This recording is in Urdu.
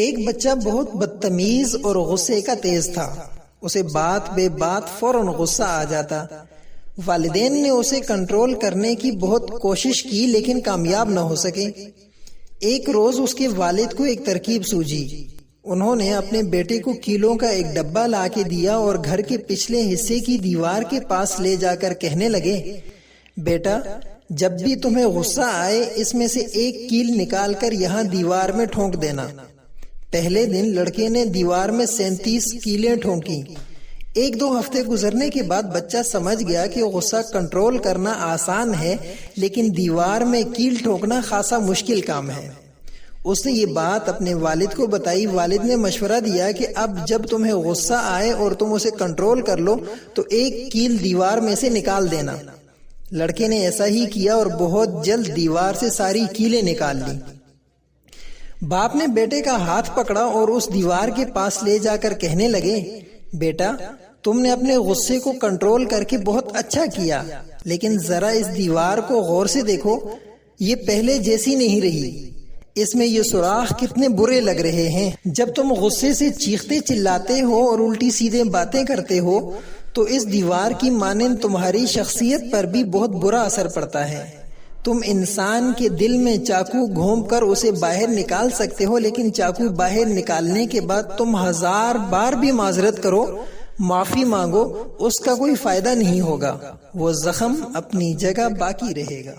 ایک بچہ بہت بدتمیز اور غصے کا تیز تھا۔ اسے بات بے بات فوراً غصہ آ جاتا۔ والدین نے اسے کنٹرول کرنے کی بہت کوشش کی لیکن کامیاب نہ ہو سکے۔ ایک روز اس کے والد کو ایک ترکیب سوجھی۔ انہوں نے اپنے بیٹے کو کیلوں کا ایک ڈبہ لا کے دیا اور گھر کے پچھلے حصے کی دیوار کے پاس لے جا کر کہنے لگے، بیٹا جب بھی تمہیں غصہ آئے اس میں سے ایک کیل نکال کر یہاں دیوار میں ٹھونک دینا۔ پہلے دن لڑکے نے دیوار میں 37 کیلیں ٹھونکی۔ 1-2 ہفتے گزرنے کے بعد بچہ سمجھ گیا کہ غصہ کنٹرول کرنا آسان ہے لیکن دیوار میں کیل ٹھونکنا خاصا مشکل کام ہے۔ اس نے یہ بات اپنے والد کو بتائی۔ والد نے مشورہ دیا کہ اب جب تمہیں غصہ آئے اور تم اسے کنٹرول کر لو تو ایک کیل دیوار میں سے نکال دینا۔ لڑکے نے ایسا ہی کیا اور بہت جلد دیوار سے ساری کیلیں نکال لی۔ باپ نے بیٹے کا ہاتھ پکڑا اور اس دیوار کے پاس لے جا کر کہنے لگے، بیٹا تم نے اپنے غصے کو کنٹرول کر کے بہت اچھا کیا، لیکن ذرا اس دیوار کو غور سے دیکھو، یہ پہلے جیسی نہیں رہی۔ اس میں یہ سوراخ کتنے برے لگ رہے ہیں۔ جب تم غصے سے چیختے چلاتے ہو اور الٹی سیدھے باتیں کرتے ہو تو اس دیوار کی مانند تمہاری شخصیت پر بھی بہت برا اثر پڑتا ہے۔ تم انسان کے دل میں چاقو گھوم کر اسے باہر نکال سکتے ہو، لیکن چاقو باہر نکالنے کے بعد تم 1000 بار بھی معذرت کرو، معافی مانگو، اس کا کوئی فائدہ نہیں ہوگا، وہ زخم اپنی جگہ باقی رہے گا۔